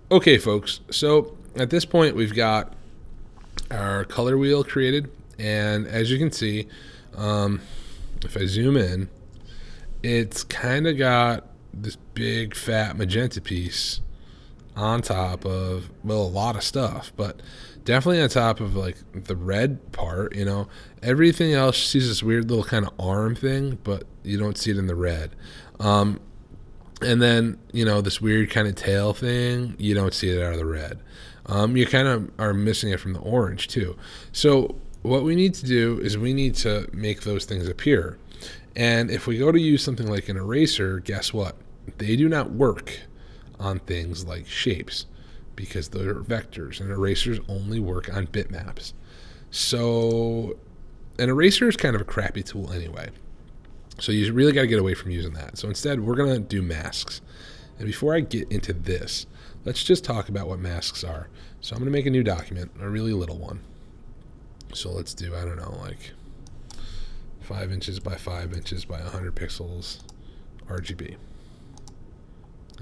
Okay, folks. So at this point, we've got our color wheel created. And as you can see, if I zoom in, it's kind of got this big fat magenta piece on top of, well, a lot of stuff, but definitely on top of like the red part. Everything else sees this weird little kind of arm thing, but you don't see it in the red. And then, this weird kind of tail thing, you don't see it out of the red. You kind of are missing it from the orange too. So what we need to do is we need to make those things appear. And if we go to use something like an eraser, guess what? They do not work on things like shapes because they're vectors, and erasers only work on bitmaps. So an eraser is kind of a crappy tool anyway. So you really got to get away from using that. So instead, we're going to do masks. And before I get into this, let's just talk about what masks are. So I'm going to make a new document, a really little one. So let's do, I don't know, like 5 inches by 5 inches by 100 pixels RGB.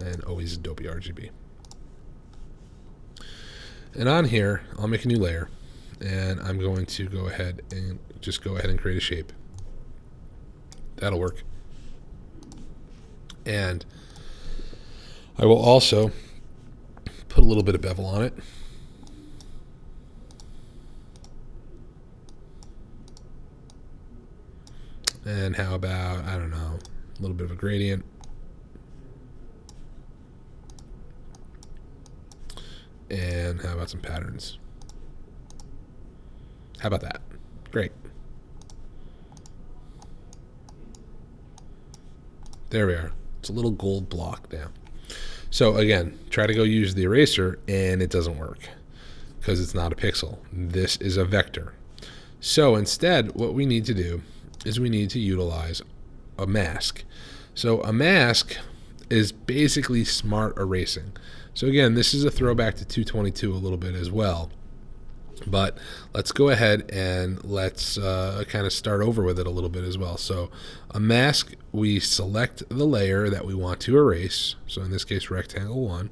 And always Adobe RGB. And on here, I'll make a new layer. And I'm going to go ahead and create a shape. That'll work. And I will also put a little bit of bevel on it. And how about, I don't know, a little bit of a gradient. And how about some patterns? How about that? Great. There we are. It's a little gold block now. So again, try to go use the eraser and it doesn't work because it's not a pixel. This is a vector. So instead, what we need to do is we need to utilize a mask. So a mask is basically smart erasing. So again, this is a throwback to 222 a little bit as well. But let's go ahead and let's kind of start over with it a little bit as well. So a mask, we select the layer that we want to erase. So in this case, rectangle 1.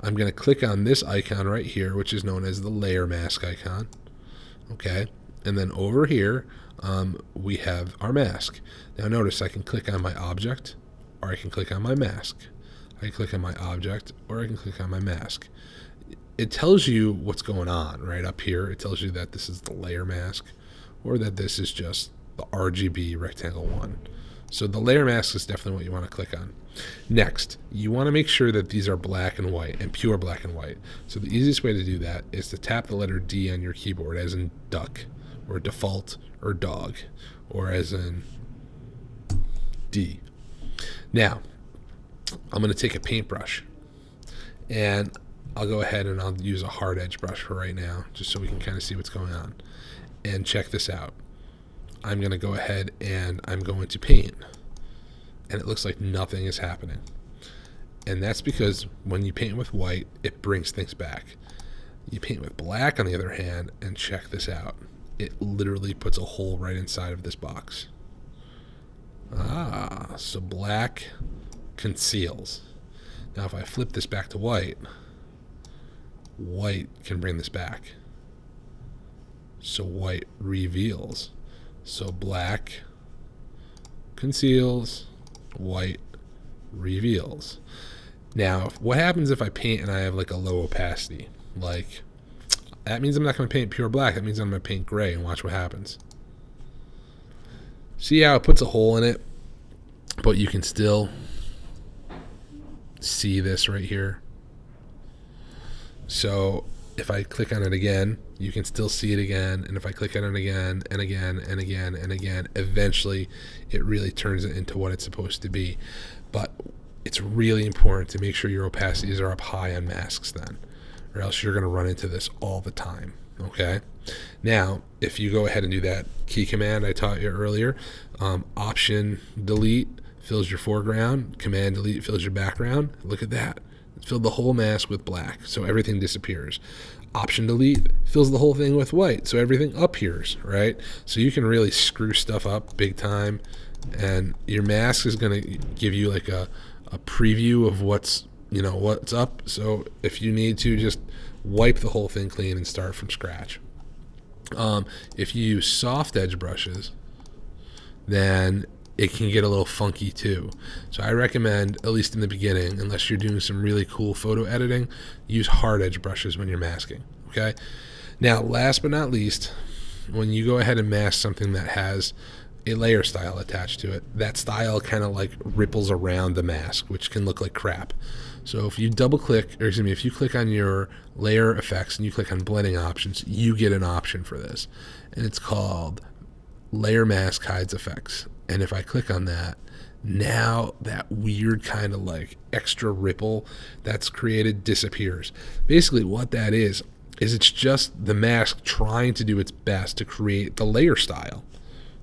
I'm going to click on this icon right here, which is known as the layer mask icon. Okay. And then over here, we have our mask. Now notice I can click on my object, or I can click on my mask. I can click on my object, or I can click on my mask. It tells you what's going on right up here. It tells you that this is the layer mask or that this is just the RGB rectangle 1. So the layer mask is definitely what you want to click on. Next, you want to make sure that these are black and white and pure black and white. So the easiest way to do that is to tap the letter D on your keyboard, as in duck or default or dog, or as in D. Now, I'm going to take a paintbrush and I'll go ahead and I'll use a hard edge brush for right now, just so we can kind of see what's going on. And check this out. I'm going to go ahead and I'm going to paint. And it looks like nothing is happening. And that's because when you paint with white, it brings things back. You paint with black, on the other hand, and check this out. It literally puts a hole right inside of this box. So black conceals. Now if I flip this back to white, white can bring this back. So white reveals. So black conceals, white reveals. Now, what happens if I paint and I have like a low opacity? Like, that means I'm not going to paint pure black. That means I'm going to paint gray, and watch what happens. See how it puts a hole in it, but you can still see this right here. So if I click on it again, you can still see it again. And if I click on it again and again and again and again, eventually it really turns it into what it's supposed to be. But it's really important to make sure your opacities are up high on masks then, or else you're going to run into this all the time. Okay. Now, if you go ahead and do that key command I taught you earlier, Option delete fills your foreground, Command delete fills your background. Look at that. It filled the whole mask with black, so everything disappears. Option delete fills the whole thing with white, so everything appears, right? So you can really screw stuff up big time, and your mask is going to give you like a preview of what's you know what's up. So if you need to, just wipe the whole thing clean and start from scratch. If you use soft edge brushes, then it can get a little funky too. So I recommend, at least in the beginning, unless you're doing some really cool photo editing, use hard edge brushes when you're masking. Okay. Now, last but not least, when you go ahead and mask something that has a layer style attached to it, that style kind of like ripples around the mask, which can look like crap. So if you if you click on your layer effects and you click on blending options, you get an option for this, and it's called layer mask hides effects. And if I click on that, now that weird kind of like extra ripple that's created disappears. Basically what that is it's just the mask trying to do its best to create the layer style.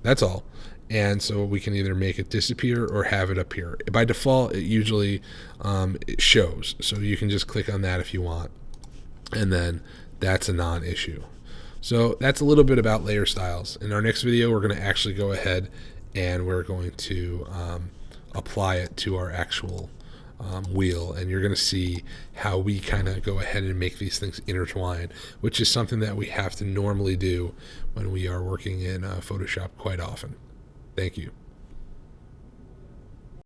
That's all. And so we can either make it disappear or have it appear. By default, it usually it shows. So you can just click on that if you want. And then that's a non-issue. So that's a little bit about layer styles. In our next video, we're going to actually go ahead and we're going to apply it to our actual wheel, and you're going to see how we kind of go ahead and make these things intertwine, which is something that we have to normally do when we are working in Photoshop quite often. Thank you.